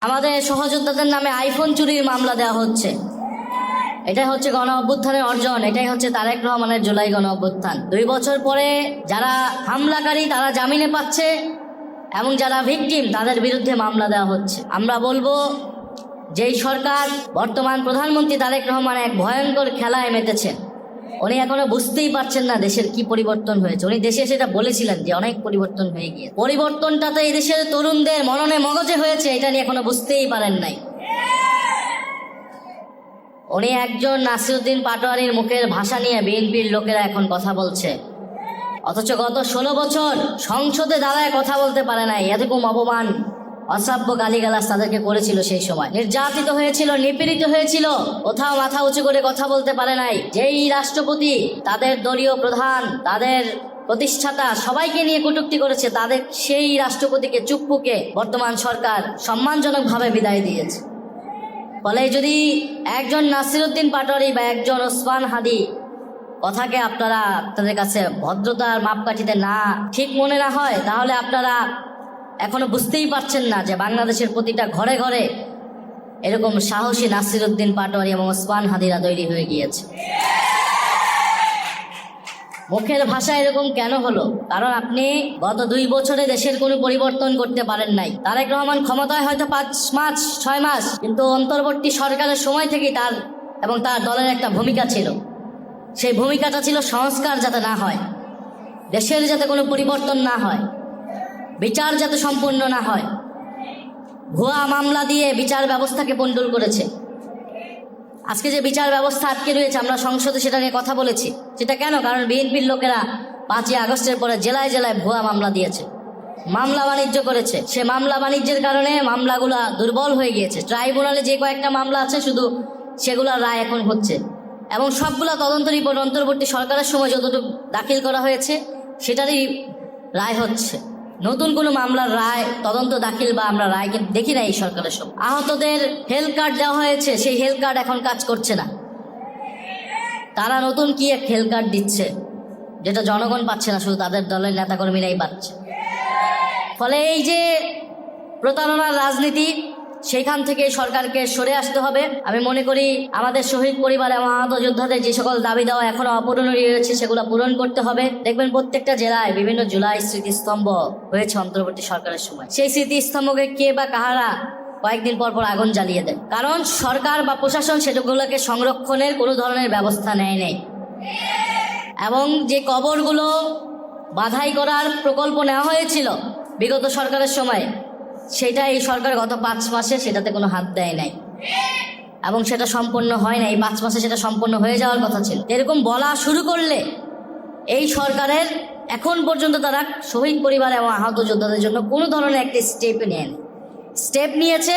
আমাদের সহযোদ্ধাদের নামে আইফোন চুরির মামলা দেওয়া হচ্ছে। এটাই হচ্ছে গণ অভ্যুত্থানের অর্জন, এটাই হচ্ছে তারেক রহমানের জুলাই গণ অভ্যুত্থান। 2 বছর পরে যারা হামলাকারী তারা জামিনে পাচ্ছে এবং যারা ভিকটিম তাদের বিরুদ্ধে মামলা দেওয়া হচ্ছে। আমরা বলবো, যেই সরকার বর্তমান প্রধানমন্ত্রী তারেক রহমান এক ভয়ঙ্কর খেলায় মেতেছেন, উনি এখনো বুঝতেই পারছেন না দেশের কি পরিবর্তন হয়েছে। উনি দেশে সেটা বলেছিলেন যে অনেক পরিবর্তন হয়ে গিয়ে, পরিবর্তনটা তো এই দেশের তরুণদের মননে মগজে হয়েছে, এটা নিয়ে এখনো বুঝতেই পারেন নাই। উনি একজন নাসিরউদ্দিন পাটোয়ারির মুখের ভাষা নিয়ে বিএনপির লোকেরা এখন কথা বলছে, অথচ গত 16 বছর সংসদে দাঁড়ায় কথা বলতে পারে নাই। এরকম অপমান, অশ্রাব্য গালিগালাজ তাদেরকে করেছিল। সেই সময় নির্যাতিত হয়েছিল, নিপীড়িত হয়েছিল, কোথাও মাথা উঁচু করে কথা বলতে পারে নাই। যেই রাষ্ট্রপতি তাদের দলীয় প্রধান, তাদের প্রতিষ্ঠাতা সবাইকে নিয়ে কটূক্তি করেছে, তাদের সেই রাষ্ট্রপতিকে চুপ্পুকে বর্তমান সরকার সম্মানজনকভাবে বিদায় দিয়েছে। ফলে যদি একজন নাসিরউদ্দিন পাটোয়ারি বা একজন ওসমান হাদি কথাকে আপনাদের কাছে ভদ্রতার মাপকাঠিতে না ঠিক মনে না হয়, তাহলে আপনারা এখনো বুঝতেই পারছেন না যে বাংলাদেশের প্রতিটা ঘরে ঘরে এরকম সাহসী নাসিরউদ্দিন পাটোয়ারি এবং ওসমান হাদিরা তৈরি হয়ে গিয়েছে। মুখের ভাষা এরকম কেন হলো? কারণ আপনি গত 2 বছরে দেশের কোনো পরিবর্তন করতে পারেন নাই। তারেক রহমান ক্ষমতায় হয়তো 5 মাস 6 মাস, কিন্তু অন্তর্বর্তী সরকারের সময় থেকেই তার এবং তার দলের একটা ভূমিকা ছিল। সেই ভূমিকাটা ছিল সংস্কার যাতে না হয়, দেশের যাতে কোনো পরিবর্তন না হয়, বিচার যাতে সম্পূর্ণ না হয়। ভুয়া মামলা দিয়ে বিচার ব্যবস্থাকে পণ্ডুল করেছে। আজকে যে বিচার ব্যবস্থা আটকে রয়েছে, আমরা সংসদে সেটা নিয়ে কথা বলেছি। সেটা কেন? কারণ বিএনপির লোকেরা 5ই আগস্টের পরে জেলায় জেলায় ভুয়া মামলা দিয়েছে, মামলা বাণিজ্য করেছে। সে মামলা বাণিজ্যের কারণে মামলাগুলো দুর্বল হয়ে গিয়েছে। ট্রাইব্যুনালে যে কয়েকটা মামলা আছে শুধু সেগুলোর রায় এখন হচ্ছে, এবং সবগুলা তদন্ত রিপোর্ট অন্তর্বর্তী সরকারের সময় যতটুকু দাখিল করা হয়েছে সেটারই রায় হচ্ছে। নতুন কোনো মামলার রায়, তদন্ত দাখিল বা আমরা রায় কিন্তু দেখি না এই সরকারের সময়। আহতদের হেলথ কার্ড দেওয়া হয়েছে, সেই হেলথ কার্ড এখন কাজ করছে না। তারা নতুন কি এক হেলথ কার্ড দিচ্ছে যেটা জনগণ পাচ্ছে না, শুধু তাদের দলের নেতাকর্মীরাই পাচ্ছে। ফলে এই যে প্রতারণার রাজনীতি, সেইখান থেকে সরকারকে সরে আসতে হবে। আমি মনে করি আমাদের শহীদ পরিবার এবং আহত যোদ্ধাদের যে সকল দাবি দেওয়া এখনো অপূরণ রয়েছে সেগুলো পূরণ করতে হবে। দেখবেন প্রত্যেকটা জেলায় বিভিন্ন জুলাই স্মৃতিস্তম্ভ হয়েছে অন্তর্বর্তী সরকারের সময়। সেই স্মৃতিস্তম্ভকে কে বা কাহারা কয়েকদিন পর পর আগুন জ্বালিয়ে দেয়, কারণ সরকার বা প্রশাসন সেগুলোকে সংরক্ষণের কোনো ধরনের ব্যবস্থা নেয়। এবং যে কবরগুলো বাধাই করার প্রকল্প নেওয়া হয়েছিল বিগত সরকারের সময়, সেটা এই সরকার গত 5 মাসে সেটাতে কোনো হাত দেয় নাই এবং সেটা সম্পন্ন হয় না। এই 5 মাসে সেটা সম্পন্ন হয়ে যাওয়ার কথা ছিল। এরকম বলা শুরু করলে এই সরকারের এখন পর্যন্ত তারা শহীদ পরিবার এবং আহত যোদ্ধাদের জন্য কোনো ধরনের একটি স্টেপ নিয়েছে।